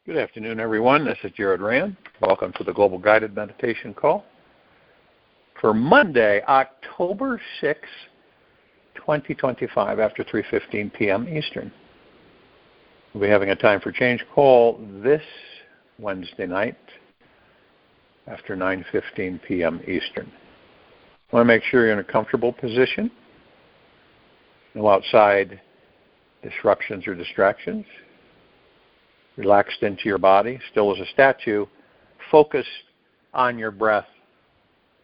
Good afternoon, everyone. This is Jared Rand. Welcome to the Global Guided Meditation Call for Monday, October 6, 2025, after 3:15 p.m. Eastern. We'll be having a time for change call this Wednesday night after 9:15 p.m. Eastern. I want to make sure you're in a comfortable position. No outside disruptions or distractions. Relaxed into your body, still as a statue, focused on your breath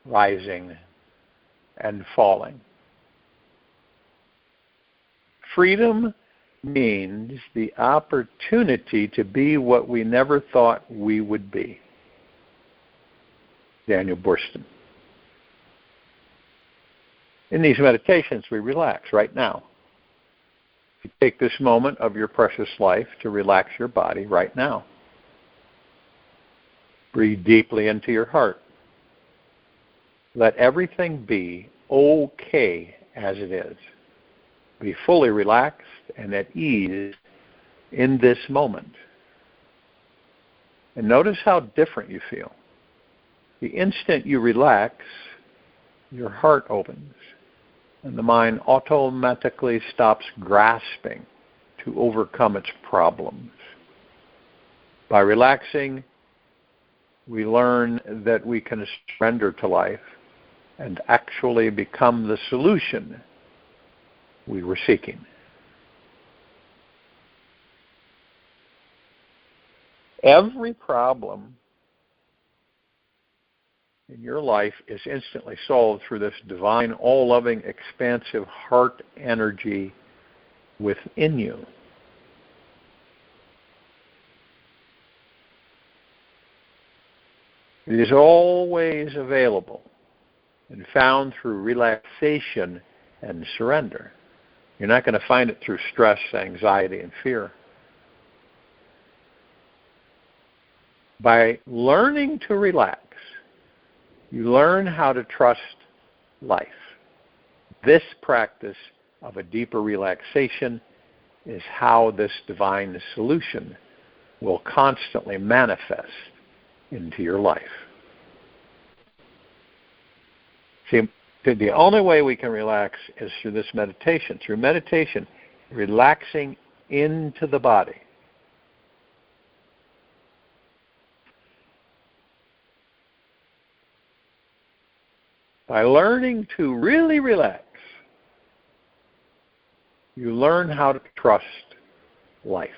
rising and falling. Freedom means the opportunity to be what we never thought we would be. Daniel Burston. In these meditations, we relax right now. You take this moment of your precious life to relax your body right now. Breathe deeply into your heart. Let everything be okay as it is. Be fully relaxed and at ease in this moment. And notice how different you feel. The instant you relax, your heart opens. And the mind automatically stops grasping to overcome its problems. By relaxing, we learn that we can surrender to life and actually become the solution we were seeking. Every problem in your life is instantly solved through this divine, all-loving, expansive heart energy within you. It is always available and found through relaxation and surrender. You're not going to find it through stress, anxiety, and fear. By learning to relax, you learn how to trust life. This practice of a deeper relaxation is how this divine solution will constantly manifest into your life. See, the only way we can relax is through this meditation. Through meditation, relaxing into the body. By learning to really relax, you learn how to trust life.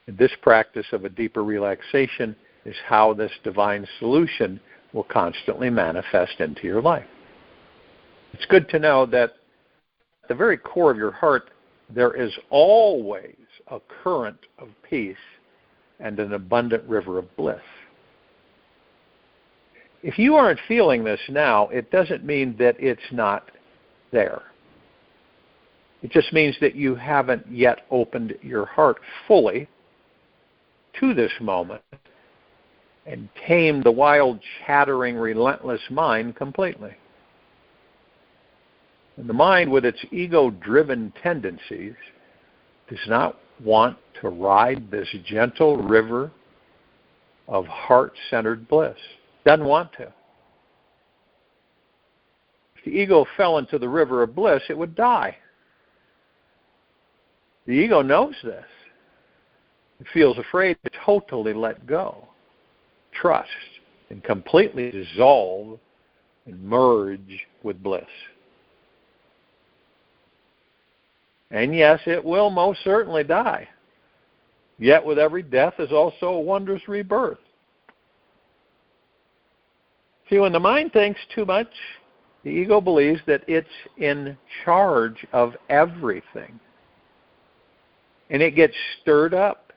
And this practice of a deeper relaxation is how this divine solution will constantly manifest into your life. It's good to know that at the very core of your heart, there is always a current of peace and an abundant river of bliss. If you aren't feeling this now, it doesn't mean that it's not there. It just means that you haven't yet opened your heart fully to this moment and tamed the wild, chattering, relentless mind completely. And the mind, with its ego-driven tendencies, does not want to ride this gentle river of heart-centered bliss. Doesn't want to. If the ego fell into the river of bliss, it would die. The ego knows this. It feels afraid to totally let go, trust, and completely dissolve and merge with bliss. And yes, it will most certainly die. Yet with every death is also a wondrous rebirth. See, when the mind thinks too much, the ego believes that it's in charge of everything. And it gets stirred up,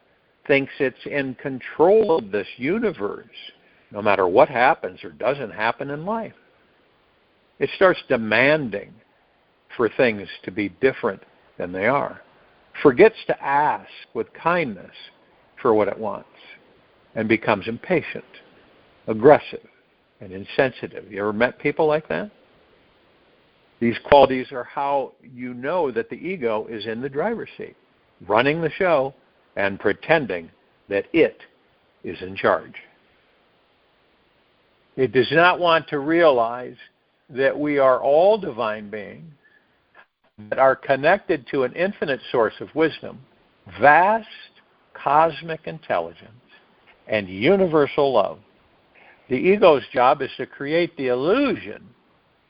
thinks it's in control of this universe, no matter what happens or doesn't happen in life. It starts demanding for things to be different than they are. Forgets to ask with kindness for what it wants, and becomes impatient, aggressive, and insensitive. You ever met people like that? These qualities are how you know that the ego is in the driver's seat. running the show and pretending that it is in charge. It does not want to realize that we are all divine beings that are connected to an infinite source of wisdom, vast cosmic intelligence, and universal love. The ego's job is to create the illusion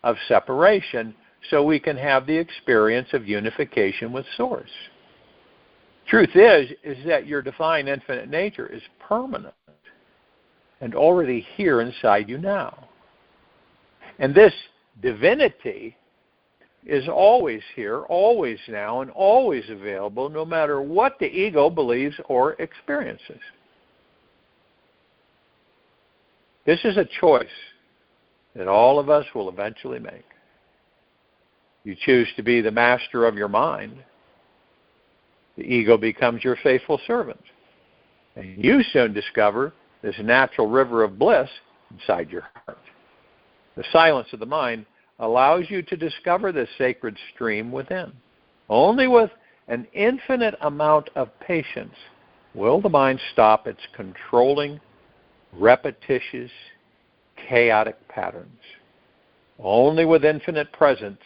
of separation so we can have the experience of unification with Source. Truth is that your divine infinite nature is permanent and already here inside you now. And this divinity is always here, always now, and always available, no matter what the ego believes or experiences. This is a choice that all of us will eventually make. You choose to be the master of your mind, the ego becomes your faithful servant. And you soon discover this natural river of bliss inside your heart. The silence of the mind allows you to discover this sacred stream within. Only with an infinite amount of patience will the mind stop its controlling, repetitious, chaotic patterns. Only with infinite presence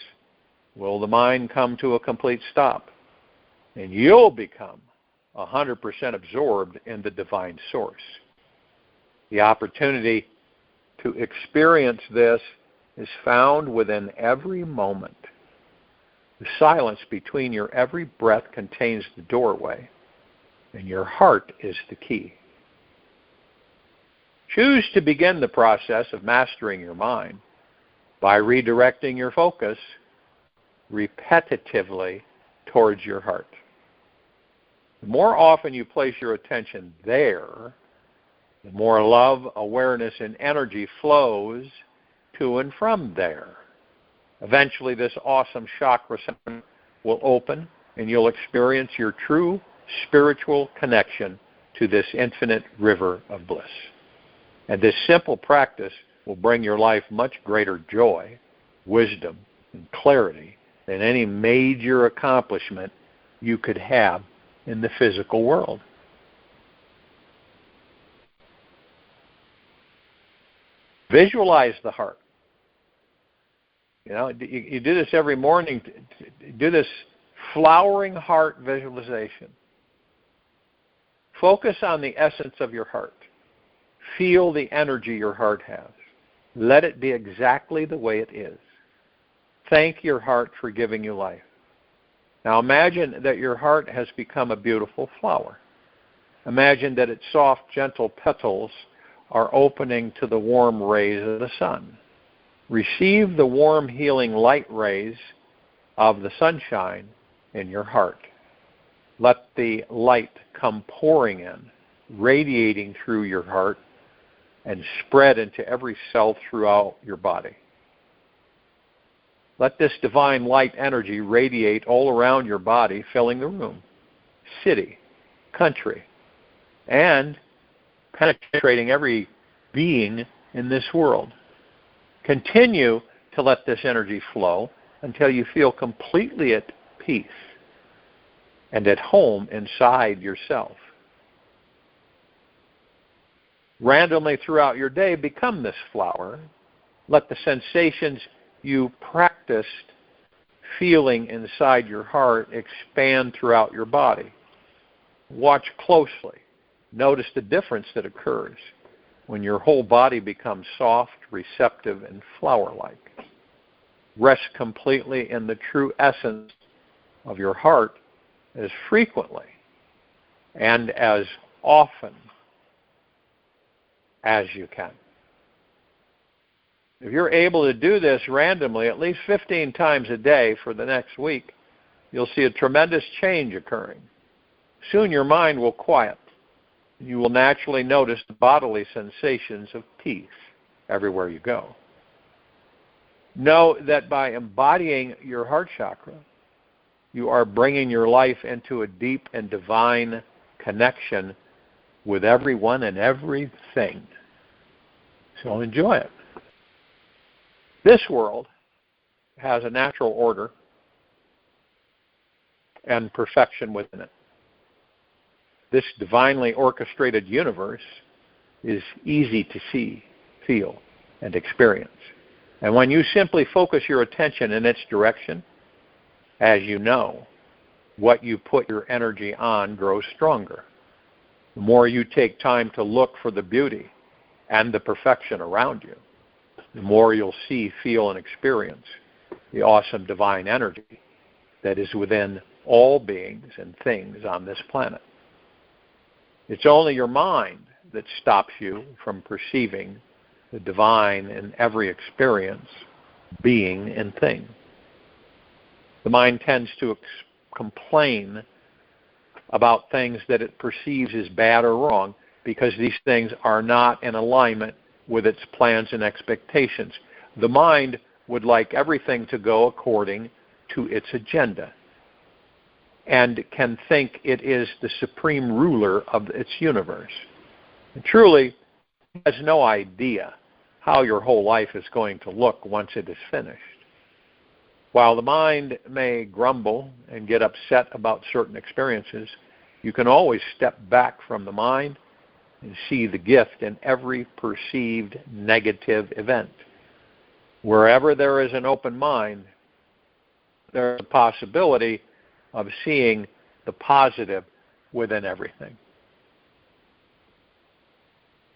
will the mind come to a complete stop, and you'll become 100% absorbed in the divine source. The opportunity to experience this is found within every moment. The silence between your every breath contains the doorway, and your heart is the key. Choose to begin the process of mastering your mind by redirecting your focus repetitively towards your heart. The more often you place your attention there, the more love, awareness, and energy flows to and from there. Eventually, this awesome chakra center will open, and you'll experience your true spiritual connection to this infinite river of bliss. And this simple practice will bring your life much greater joy, wisdom, and clarity than any major accomplishment you could have in the physical world. Visualize the heart. You do this every morning. Do this flowering heart visualization. Focus on the essence of your heart. Feel the energy your heart has. Let it be exactly the way it is. Thank your heart for giving you life. Now imagine that your heart has become a beautiful flower. Imagine that its soft, gentle petals are opening to the warm rays of the sun. Receive the warm, healing light rays of the sunshine in your heart. Let the light come pouring in, radiating through your heart, and spread into every cell throughout your body. Let this divine light energy radiate all around your body, filling the room, city, country, and penetrating every being in this world. Continue to let this energy flow until you feel completely at peace and at home inside yourself. Randomly throughout your day, become this flower. Let the sensations you practiced feeling inside your heart expand throughout your body. Watch closely. Notice the difference that occurs when your whole body becomes soft, receptive, and flower-like. Rest completely in the true essence of your heart as frequently and as often as you can. If you're able to do this randomly at least 15 times a day for the next week, you'll see a tremendous change occurring. Soon your mind will quiet. You will naturally notice the bodily sensations of peace everywhere you go. Know that by embodying your heart chakra, you are bringing your life into a deep and divine connection with everyone and everything. So enjoy it. This world has a natural order and perfection within it. this divinely orchestrated universe is easy to see, feel, and experience. And when you simply focus your attention in its direction, as you know, what you put your energy on grows stronger. The more you take time to look for the beauty and the perfection around you, the more you'll see, feel, and experience the awesome divine energy that is within all beings and things on this planet. It's only your mind that stops you from perceiving the divine in every experience, being, and thing. The mind tends to complain about things that it perceives as bad or wrong because these things are not in alignment with its plans and expectations. The mind would like everything to go according to its agenda and can think it is the supreme ruler of its universe. And truly, it has no idea how your whole life is going to look once it is finished. While the mind may grumble and get upset about certain experiences, you can always step back from the mind and see the gift in every perceived negative event. Wherever there is an open mind, there is a possibility of seeing the positive within everything.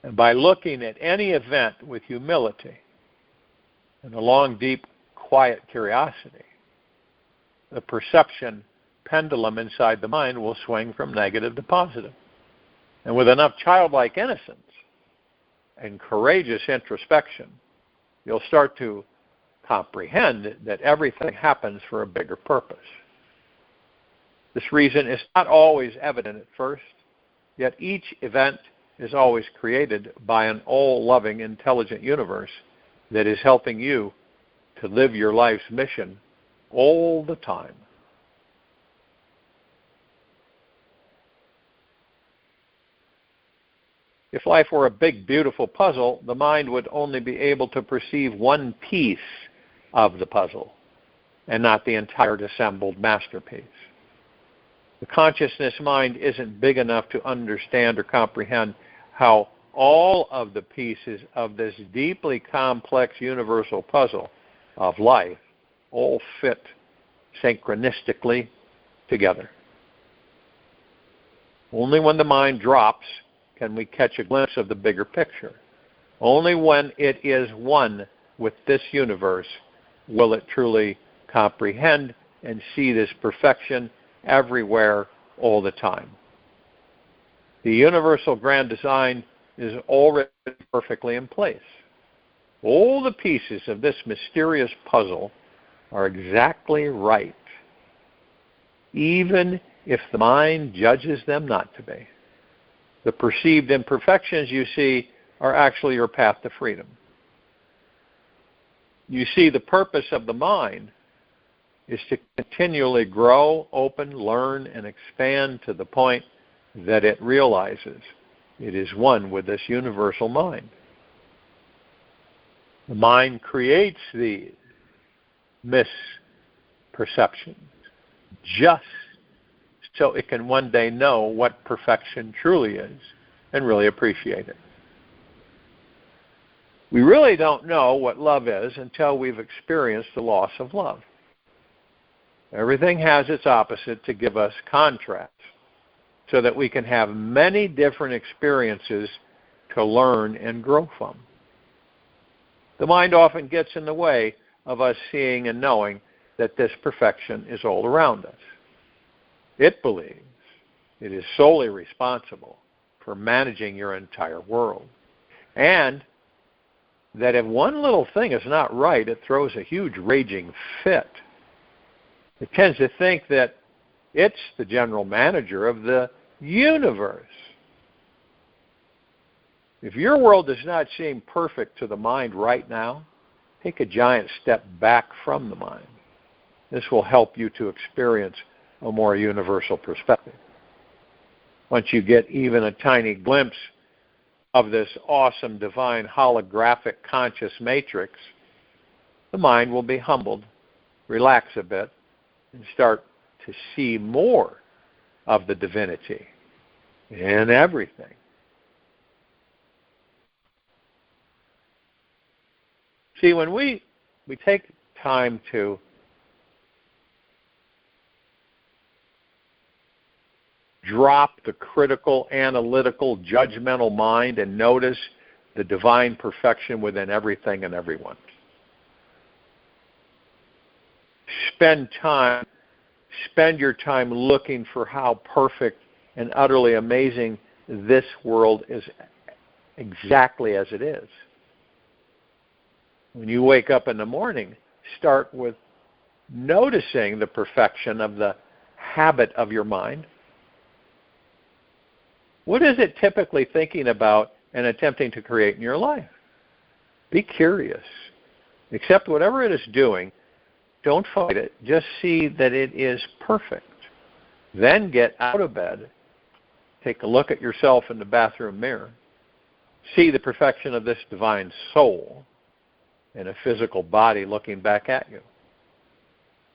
And by looking at any event with humility and a long, deep, quiet curiosity, the perception pendulum inside the mind will swing from negative to positive. And with enough childlike innocence and courageous introspection, you'll start to comprehend that everything happens for a bigger purpose. This reason is not always evident at first, yet each event is always created by an all-loving, intelligent universe that is helping you to live your life's mission all the time. If life were a big, beautiful puzzle, the mind would only be able to perceive one piece of the puzzle and not the entire assembled masterpiece. The consciousness mind isn't big enough to understand or comprehend how all of the pieces of this deeply complex universal puzzle of life all fit synchronistically together. Only when the mind drops can we catch a glimpse of the bigger picture. Only when it is one with this universe will it truly comprehend and see this perfection everywhere, all the time. The universal grand design is already perfectly in place. All the pieces of this mysterious puzzle are exactly right, even if the mind judges them not to be. The perceived imperfections you see are actually your path to freedom. You see, the purpose of the mind is to continually grow, open, learn, and expand to the point that it realizes it is one with this universal mind. The mind creates these misperceptions just so it can one day know what perfection truly is and really appreciate it. We really don't know what love is until we've experienced the loss of love. Everything has its opposite to give us contrast so that we can have many different experiences to learn and grow from. The mind often gets in the way of us seeing and knowing that this perfection is all around us. It believes it is solely responsible for managing your entire world, and that if one little thing is not right, it throws a huge raging fit. It tends to think that it's the general manager of the universe. If your world does not seem perfect to the mind right now, take a giant step back from the mind. This will help you to experience a more universal perspective. Once you get even a tiny glimpse of this awesome divine holographic conscious matrix, the mind will be humbled, relax a bit, and start to see more of the divinity in everything. See, when we take time to drop the critical, analytical, judgmental mind and notice the divine perfection within everything and everyone. Spend your time looking for how perfect and utterly amazing this world is exactly as it is. When you wake up in the morning, start with noticing the perfection of the habit of your mind. What is it typically thinking about and attempting to create in your life? Be curious. Accept whatever it is doing. Don't fight it. Just see that it is perfect. Then get out of bed. Take a look at yourself in the bathroom mirror. See the perfection of this divine soul in a physical body looking back at you.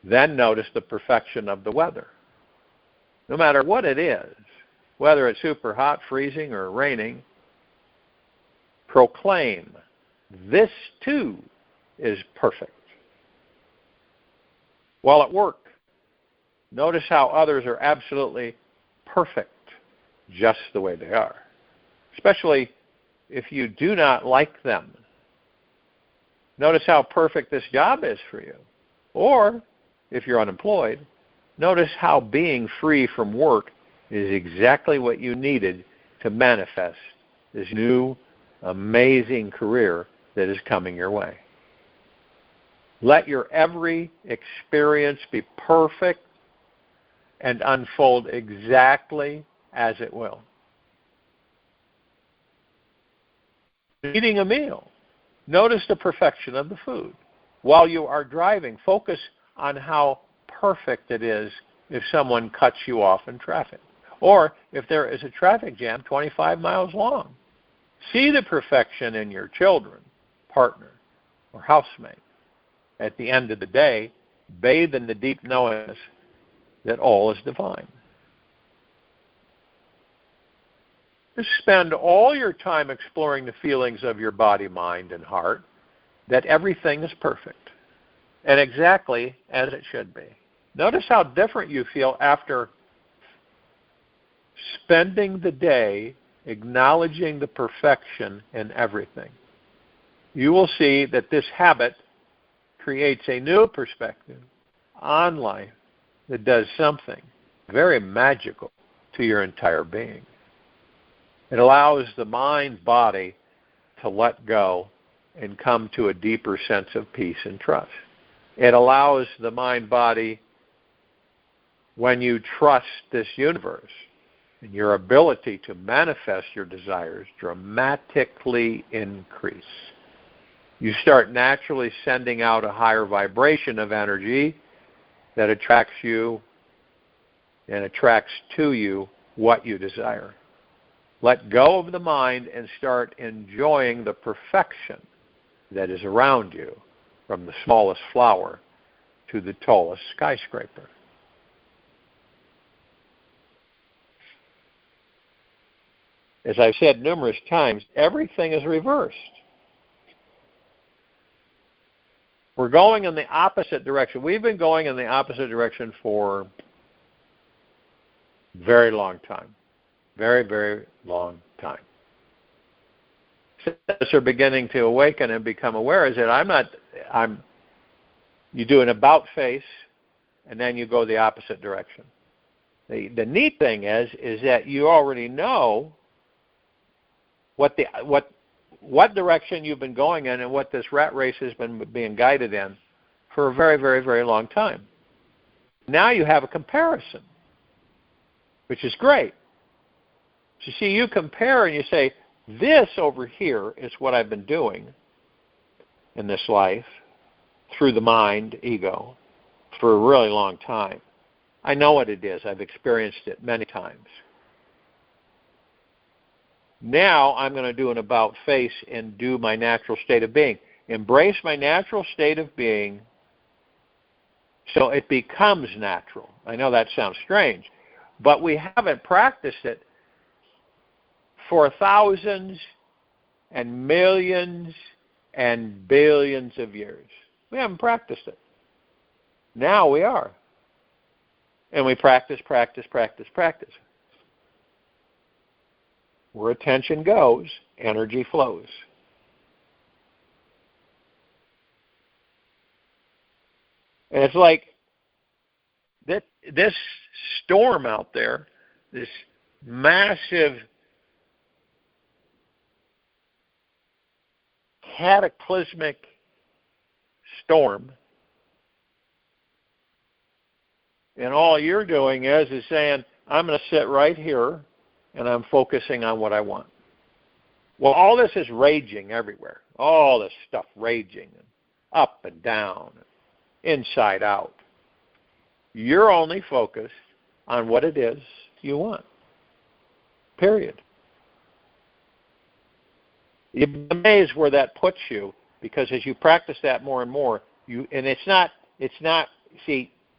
Then notice the perfection of the weather. No matter what it is, whether it's super hot, freezing, or raining, proclaim, this too is perfect. While at work, notice how others are absolutely perfect just the way they are, especially if you do not like them. Notice how perfect this job is for you. Or, if you're unemployed, notice how being free from work is exactly what you needed to manifest this new, amazing career that is coming your way. Let your every experience be perfect and unfold exactly as it will. Eating a meal, notice the perfection of the food. While you are driving, focus on how perfect it is if someone cuts you off in traffic. Or if there is a traffic jam 25 miles long. See the perfection in your children, partner, or housemate. At the end of the day, bathe in the deep knowingness that all is divine. Just spend all your time exploring the feelings of your body, mind, and heart, that everything is perfect and exactly as it should be. Notice how different you feel after spending the day acknowledging the perfection in everything. You will see that this habit creates a new perspective on life that does something very magical to your entire being. It allows the mind-body to let go and come to a deeper sense of peace and trust. It allows the mind-body, when you trust this universe and your ability to manifest your desires, dramatically increase. You start naturally sending out a higher vibration of energy that attracts you and attracts to you what you desire. Let go of the mind and start enjoying the perfection that is around you, from the smallest flower to the tallest skyscraper. As I've said numerous times, everything is reversed. We're going in the opposite direction. We've been going in the opposite direction for a very long time. Very, very long time. As are beginning to awaken and become aware is that you do an about face and then you go the opposite direction. The neat thing is that you already know what direction you've been going in and what this rat race has been being guided in for a very, very, very long time. Now you have a comparison, which is great. So see, you compare and you say, this over here is what I've been doing in this life through the mind, ego, for a really long time. I know what it is. I've experienced it many times. Now I'm going to do an about face and do my natural state of being. Embrace my natural state of being so it becomes natural. I know that sounds strange, but we haven't practiced it for thousands and millions and billions of years. We haven't practiced it. Now we are. And we practice. Where attention goes, energy flows. And it's like this storm out there, this massive cataclysmic storm, and all you're doing is saying, I'm going to sit right here and I'm focusing on what I want. Well, all this is raging everywhere. All this stuff raging, up and down, inside out. You're only focused on what it is you want. Period. You'll be amazed where that puts you, because as you practice that more and more,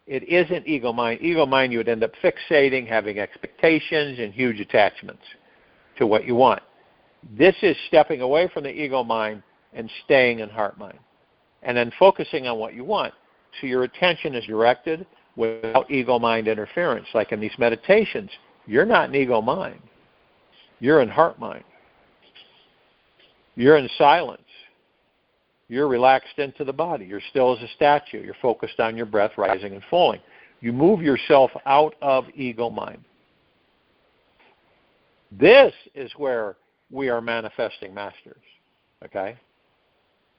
it isn't ego mind. Ego mind, you would end up fixating, having expectations and huge attachments to what you want. This is stepping away from the ego mind and staying in heart mind, and then focusing on what you want. So your attention is directed without ego mind interference. Like in these meditations, you're not in ego mind. You're in heart mind. You're in silence. You're relaxed into the body. You're still as a statue. You're focused on your breath rising and falling. You move yourself out of ego mind. This is where we are manifesting masters. Okay?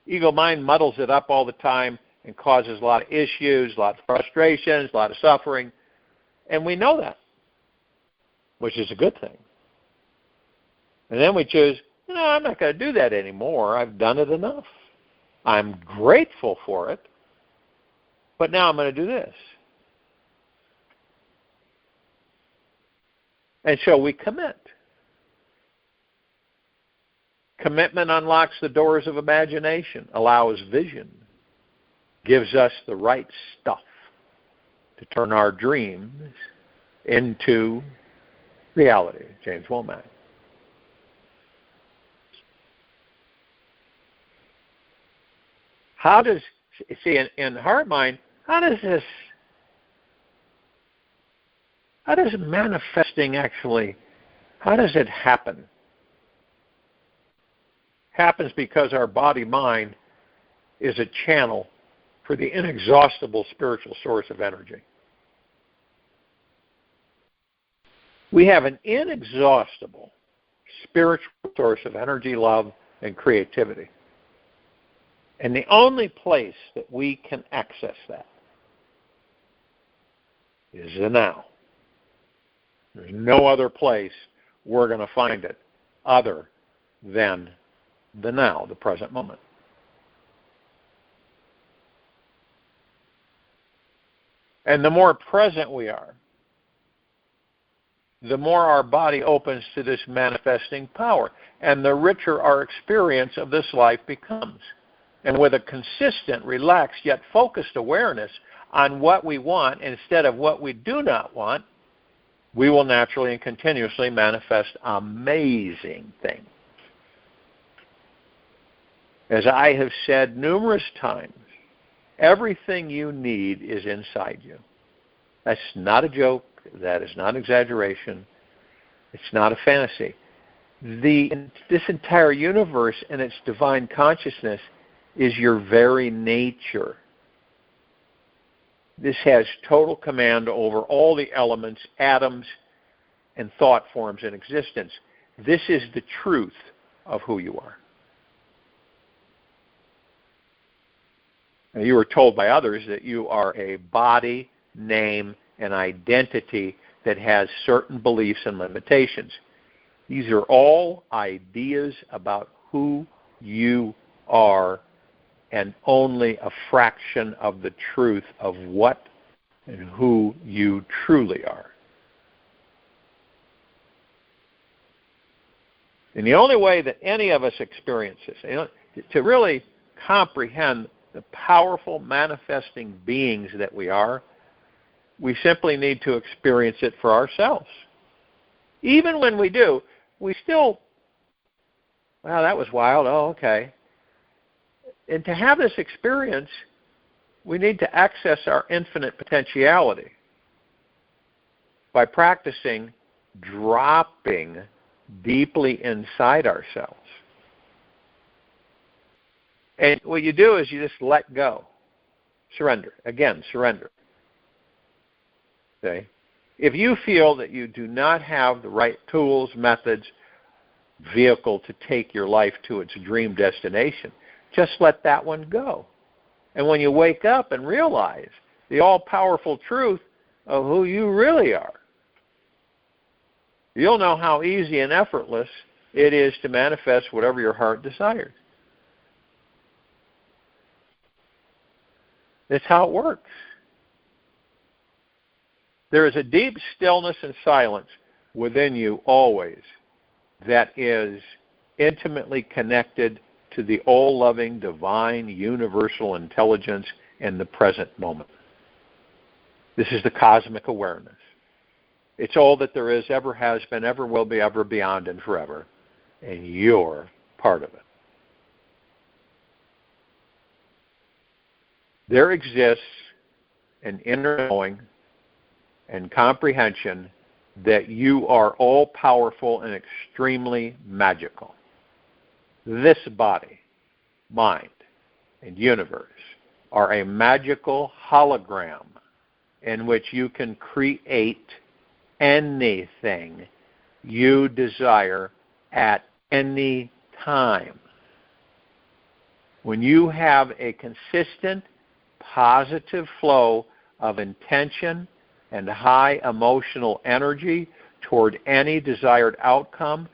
Ego mind muddles it up all the time and causes a lot of issues, a lot of frustrations, a lot of suffering. And we know that, which is a good thing. And then we choose, I'm not going to do that anymore. I've done it enough. I'm grateful for it, but now I'm going to do this. And so we commit. Commitment unlocks the doors of imagination, allows vision, gives us the right stuff to turn our dreams into reality. James Womack. How does, in heart mind, how does manifesting actually, how does it happen? Happens because our body-mind is a channel for the inexhaustible spiritual source of energy. We have an inexhaustible spiritual source of energy, love, and creativity. And the only place that we can access that is the now. There's no other place we're going to find it other than the now, the present moment. And the more present we are, the more our body opens to this manifesting power, and the richer our experience of this life becomes. And with a consistent, relaxed, yet focused awareness on what we want instead of what we do not want, we will naturally and continuously manifest amazing things. As I have said numerous times, everything you need is inside you. That's not a joke. That is not exaggeration. It's not a fantasy. This entire universe and its divine consciousness is your very nature. This has total command over all the elements, atoms, and thought forms in existence. This is the truth of who you are. Now, you were told by others that you are a body, name, and identity that has certain beliefs and limitations. These are all ideas about who you are, and only a fraction of the truth of what and who you truly are. And the only way that any of us experience this, to really comprehend the powerful manifesting beings that we are, we simply need to experience it for ourselves. Even when we do, we still, wow, that was wild. Oh, okay. And to have this experience, we need to access our infinite potentiality by practicing dropping deeply inside ourselves. And what you do is you just let go. Surrender. Again, surrender. Okay? If you feel that you do not have the right tools, methods, vehicle to take your life to its dream destination, just let that one go. And when you wake up and realize the all-powerful truth of who you really are, you'll know how easy and effortless it is to manifest whatever your heart desires. That's how it works. There is a deep stillness and silence within you always that is intimately connected to the all-loving, divine, universal intelligence in the present moment. This is the cosmic awareness. It's all that there is, ever has been, ever will be, ever beyond, and forever. And you're part of it. There exists an inner knowing and comprehension that you are all-powerful and extremely magical. This body, mind, and universe are a magical hologram in which you can create anything you desire at any time. When you have a consistent, positive flow of intention and high emotional energy toward any desired outcome,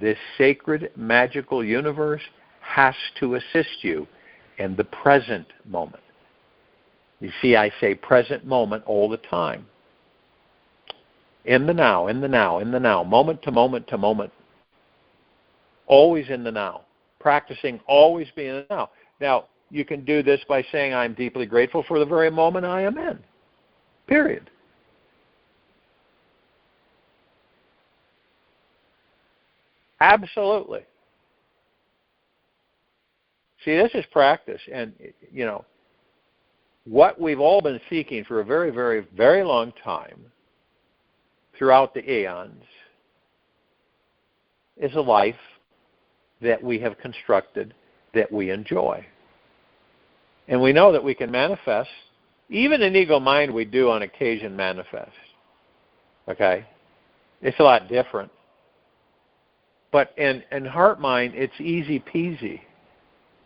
this sacred, magical universe has to assist you in the present moment. You see, I say present moment all the time. In the now, in the now, in the now, moment to moment to moment. Always in the now. Practicing always being in the now. Now, you can do this by saying, I'm deeply grateful for the very moment I am in. Period. Absolutely. See, this is practice. And, you know, what we've all been seeking for a very, very, very long time throughout the eons is a life that we have constructed that we enjoy. And we know that we can manifest. Even in ego mind, we do on occasion manifest. Okay? It's a lot different. But in heart mind, it's easy peasy.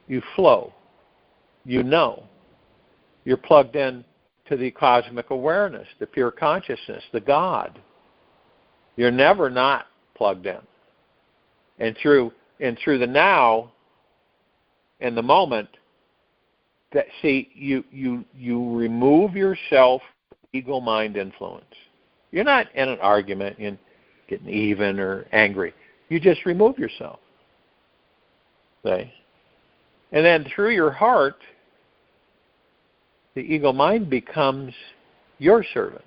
You flow. You know. You're plugged in to the cosmic awareness, the pure consciousness, the God. You're never not plugged in. And through the now and the moment, that see, you remove yourself from ego mind influence. You're not in an argument and getting even or angry. You just remove yourself. Okay? And then through your heart, the ego mind becomes your servant.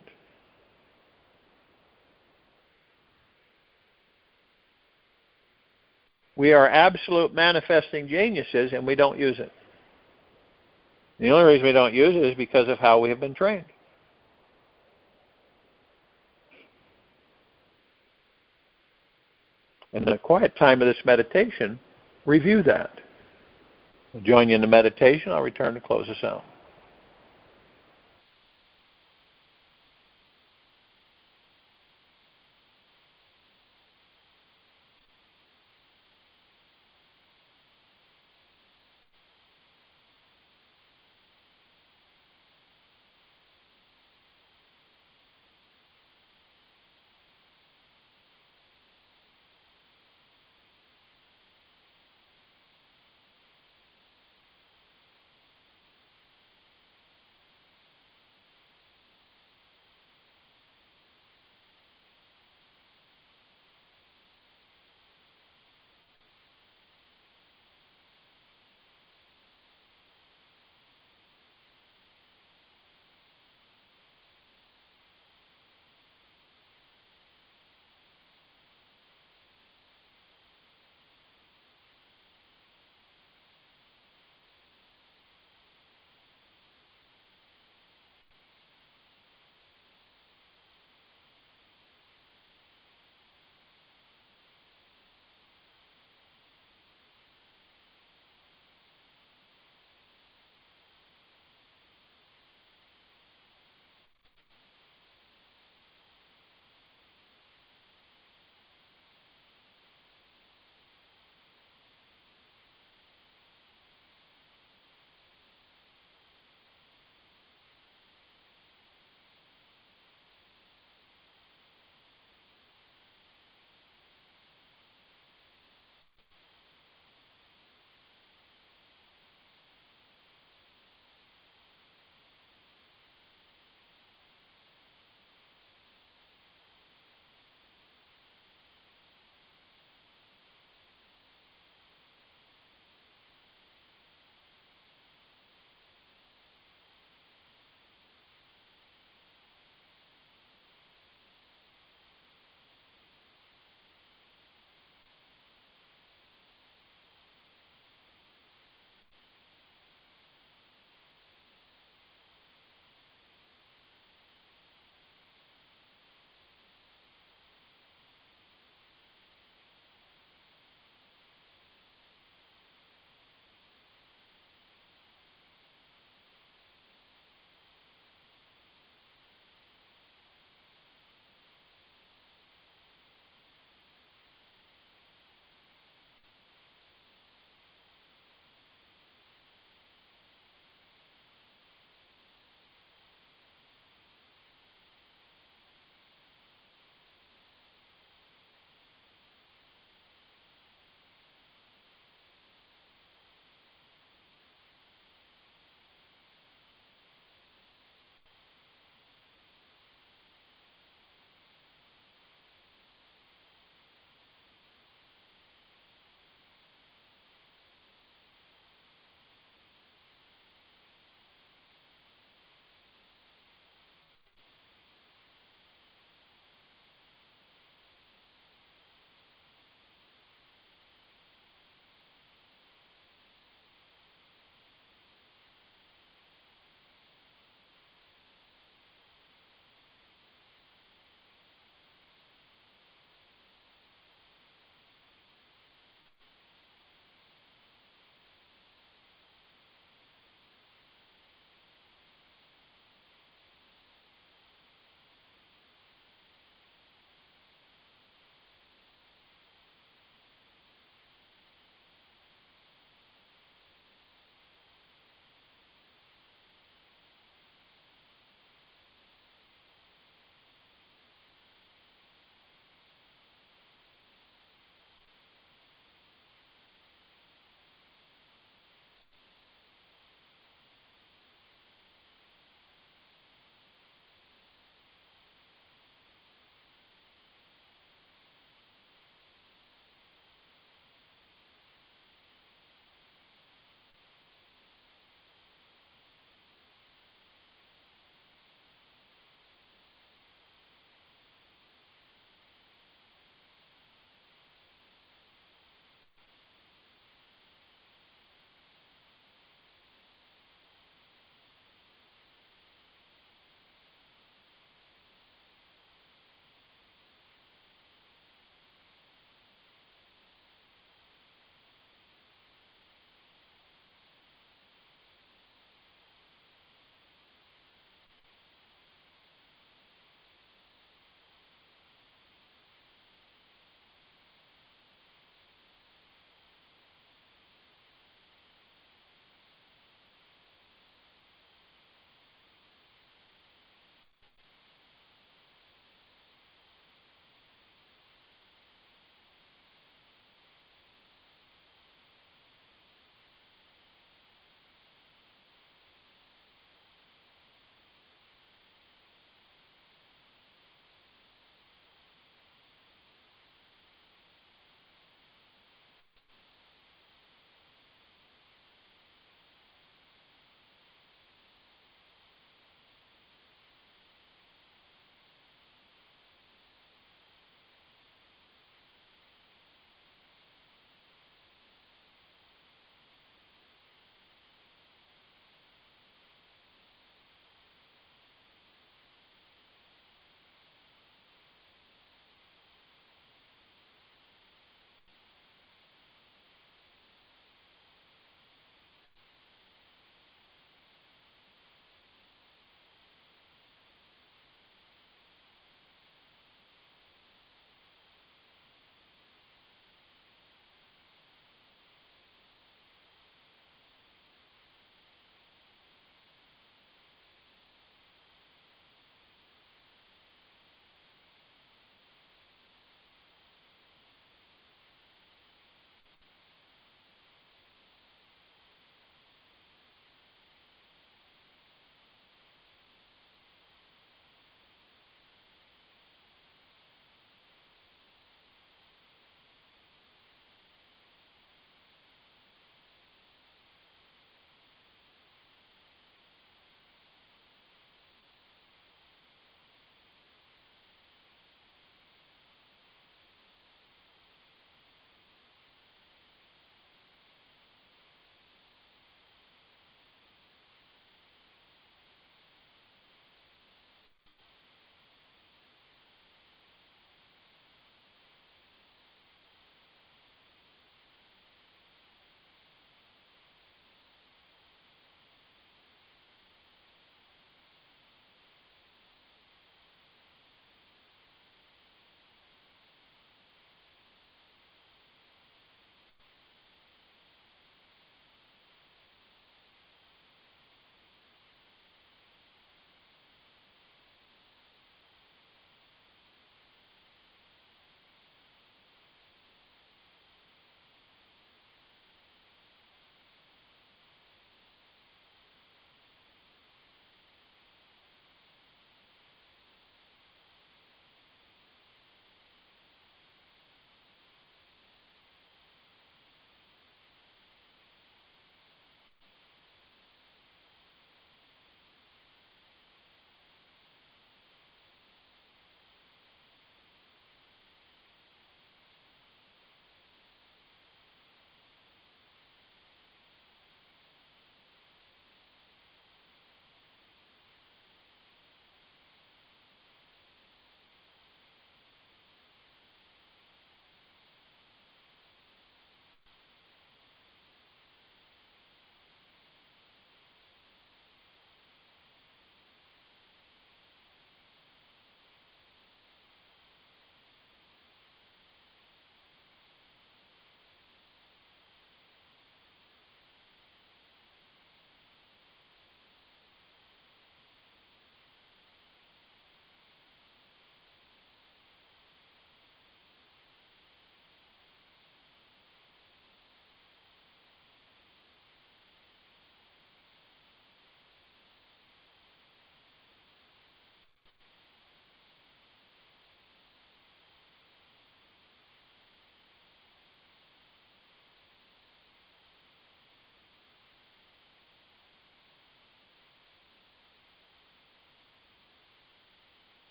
We are absolute manifesting geniuses, and we don't use it. The only reason we don't use it is because of how we have been trained. In the quiet time of this meditation, review that. I'll join you in the meditation. I'll return to close us out.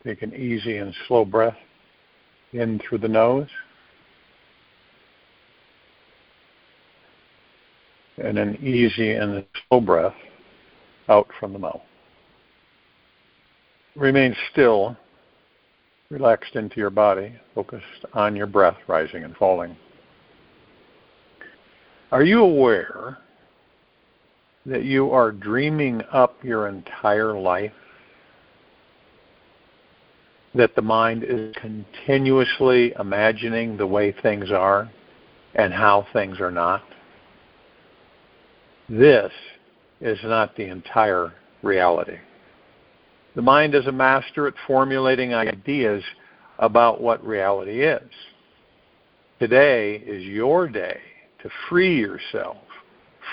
Take an easy and slow breath in through the nose, and an easy and slow breath out from the mouth. Remain still, relaxed into your body, focused on your breath rising and falling. Are you aware that you are dreaming up your entire life? That the mind is continuously imagining the way things are and how things are not? This is not the entire reality. The mind is a master at formulating ideas about what reality is. Today is your day to free yourself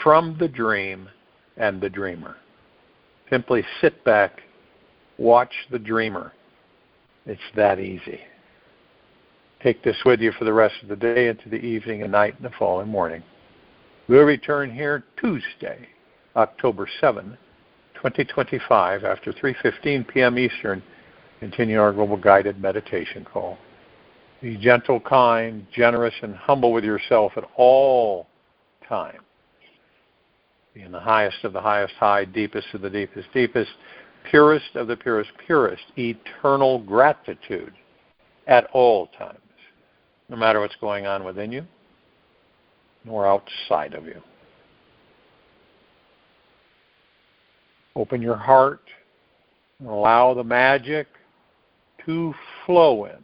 from the dream and the dreamer. Simply sit back, watch the dreamer. It's that easy. Take this with you for the rest of the day, into the evening and night and the following morning. We'll return here Tuesday, October 7, 2025, after 3:15 p.m. Eastern. Continue our global guided meditation call. Be gentle, kind, generous, and humble with yourself at all times. Be in the highest of the highest high, deepest of the deepest deepest, purest of the purest purest, eternal gratitude at all times, no matter what's going on within you nor outside of you. Open your heart and allow the magic to flow in.